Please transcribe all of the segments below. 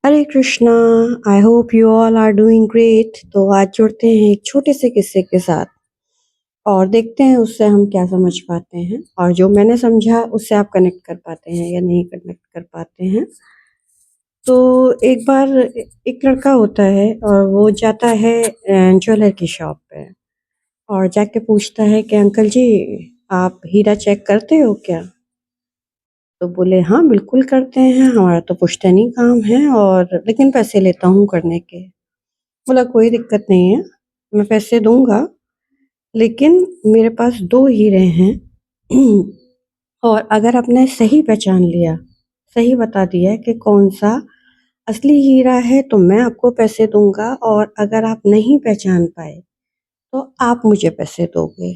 Hare Krishna. I hope you all are doing great. तो आज जुड़ते हैं एक छोटे से किस्से के साथ और देखते हैं उससे हम क्या समझ पाते हैं और जो मैंने समझा उससे आप कनेक्ट कर पाते हैं या नहीं कनेक्ट कर पाते हैं। तो एक बार एक लड़का होता है और वो जाता है ज्वेलर की शॉप पे और जाके पूछता है कि अंकल जी, आप हीरा चेक करते हो क्या? तो बोले हाँ बिल्कुल करते हैं, हमारा तो पुश्तैनी काम है और लेकिन पैसे लेता हूँ करने के। बोला कोई दिक्कत नहीं है, मैं पैसे दूँगा, लेकिन मेरे पास 2 हीरे हैं और अगर आपने सही पहचान लिया, सही बता दिया कि कौन-सा असली हीरा है तो मैं आपको पैसे दूँगा और अगर आप नहीं पहचान पाए, तो आप मुझे पैसे दोगे।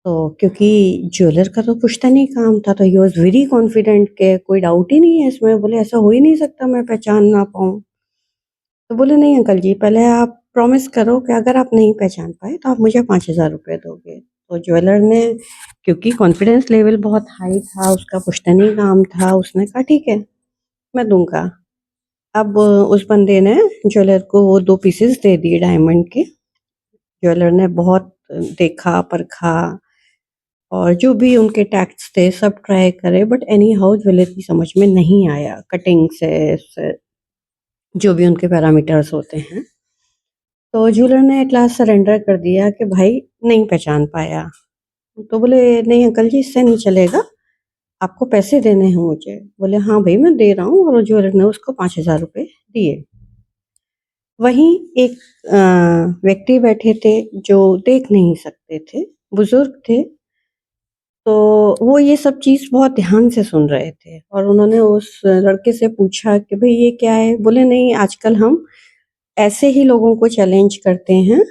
तो क्योंकि ज्वेलर का तो पुश्तैनी काम था तो ही वाज़ वेरी कॉन्फिडेंट कि कोई डाउट ही नहीं है इसमें, बोले ऐसा हो ही नहीं सकता मैं पहचान ना पाऊँ। तो बोले नहीं अंकल जी, पहले आप प्रॉमिस करो कि अगर आप नहीं पहचान पाए तो आप मुझे 5,000 रुपए दोगे। तो ज्वेलर ने, क्योंकि कॉन्फिडेंस लेवल बहुत हाई था, उसका पुश्तैनी काम था, उसने कहा ठीक है, मैं दूँगा। अब उस बंदे ने ज्वेलर को वो 2 पीसेस दे दिए डायमंड के। ज्वेलर ने बहुत देखा, परखा और जो भी उनके टैक्ट्स थे सब ट्राई करे, बट एनी हाउ ज्वेलर की समझ में नहीं आया, कटिंग से जो भी उनके पैरामीटर्स होते हैं। तो ज्वेलर ने एट लास्ट सरेंडर कर दिया कि भाई नहीं पहचान पाया। तो बोले नहीं अंकल जी, इससे नहीं चलेगा, आपको पैसे देने हैं मुझे। बोले हाँ भाई मैं दे रहा हूँ और ज्वेलर ने उसको 5,000 रुपए दिए। वहीं एक व्यक्ति बैठे थे जो देख नहीं सकते थे, बुजुर्ग थे। तो वो ये सब चीज़ बहुत ध्यान से सुन रहे थे और उन्होंने उस लड़के से पूछा कि भई ये क्या है? बोले नहीं, आजकल हम ऐसे ही लोगों को चैलेंज करते हैं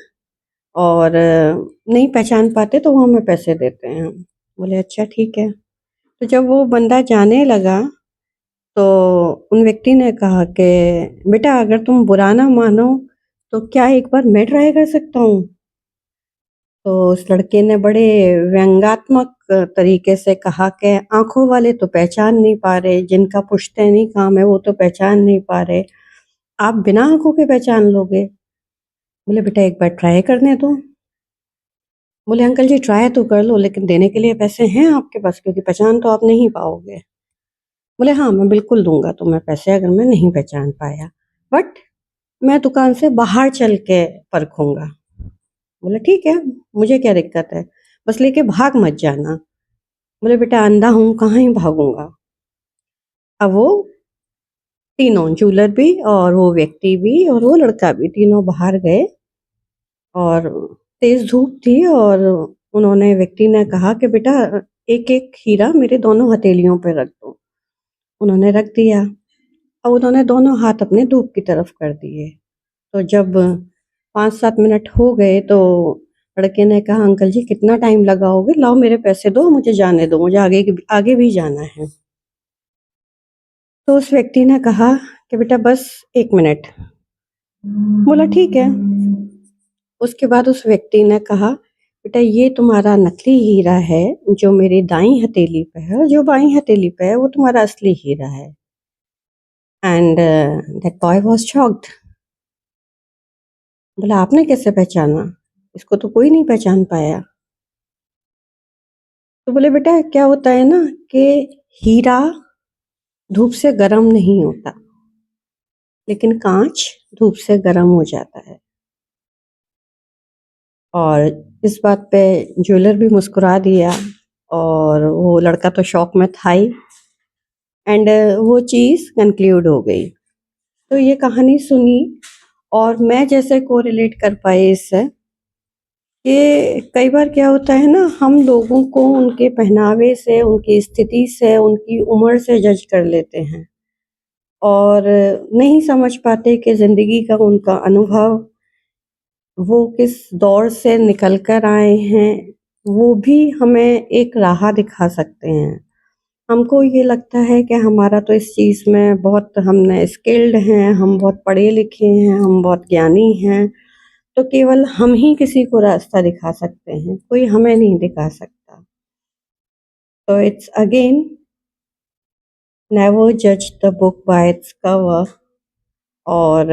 और नहीं पहचान पाते तो वो हमें पैसे देते हैं। बोले अच्छा ठीक है। तो जब वो बंदा जाने लगा तो उन व्यक्ति ने कहा कि बेटा अगर तुम बुरा ना मानो तो क्या एक बार मैं ट्राई कर सकता हूँ? तो उस लड़के ने बड़े व्यंग्यात्मक तरीके से कहा कि आँखों वाले तो पहचान नहीं पा रहे, जिनका पुश्तैनी काम है वो तो पहचान नहीं पा रहे, आप बिना आँखों के पहचान लोगे? बोले बेटा एक बार ट्राई करने दो। बोले अंकल जी ट्राई तो कर लो लेकिन देने के लिए पैसे हैं आपके पास, क्योंकि पहचान तो आप नहीं पाओगे। बोले हाँ मैं बिल्कुल दूँगा तुम्हें पैसे अगर मैं नहीं पहचान पाया, बट मैं दुकान से बाहर चल के परखूँगा। बोला ठीक है, मुझे क्या दिक्कत है, बस लेके भाग मत जाना। बोले बेटा अंधा हूँ, कहाँ ही भागूँगा। अब वो तीनों, ज्वेलर भी और वो व्यक्ति भी और वो लड़का भी, तीनों बाहर गए और तेज़ धूप थी और उन्होंने, व्यक्ति ने कहा कि बेटा एक-एक हीरा मेरे दोनों हथेलियों पे रख दो। उन्होंने रख दिया और उन्होंने दोनों हाथ अपने धूप की तरफ कर दिए। तो जब 5-7 मिनट हो गए तो लड़के ने कहा अंकल जी कितना टाइम लगाओगे? लाओ मेरे पैसे दो, मुझे जाने दो, मुझे आगे भी जाना है। तो उस व्यक्ति ने कहा कि बेटा बस 1 मिनट। बोला ठीक है। उसके बाद उस व्यक्ति ने कहा बेटा ये तुम्हारा नकली हीरा है जो मेरी दाईं हथेली पे है और जो बाईं हथेली पे है वो तुम्हारा असली हीरा है। And that boy was shocked. बोला आपने कैसे पहचाना? इसको तो कोई नहीं पहचान पाया। तो बोले बेटा क्या होता है ना कि हीरा धूप से गर्म नहीं होता, लेकिन काँच धूप से गर्म हो जाता है। और इस बात पे ज्वेलर भी मुस्कुरा दिया और वो लड़का तो शॉक में था ही। एंड वो चीज़ कंक्लूड हो गई। तो ये कहानी सुनी और मैं जैसे कोरिलेट कर पाई इससे कि कई बार क्या होता है ना, हम लोगों को उनके पहनावे से, उनकी स्थिति से, उनकी उम्र से जज कर लेते हैं और नहीं समझ पाते कि ज़िंदगी का उनका अनुभव, वो किस दौर से निकल कर आए हैं, वो भी हमें एक राह दिखा सकते हैं। हमको ये लगता है कि हमारा तो इस चीज़ में बहुत, हमने स्किल्ड हैं, हम बहुत पढ़े लिखे हैं, हम बहुत ज्ञानी हैं, तो केवल हम ही किसी को रास्ता दिखा सकते हैं, कोई हमें नहीं दिखा सकता। तो इट्स अगेन नेवर जज the book by its cover. और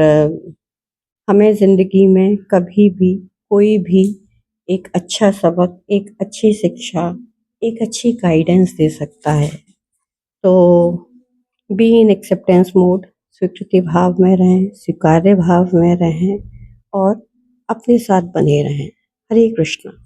हमें ज़िंदगी में कभी भी कोई भी एक अच्छा सबक, एक अच्छी शिक्षा, एक अच्छी गाइडेंस दे सकता है। तो बी इन एक्सेप्टेंस मोड, स्वीकृति भाव में रहें, स्वीकार्य भाव में रहें और अपने साथ बने रहें। हरे कृष्णा।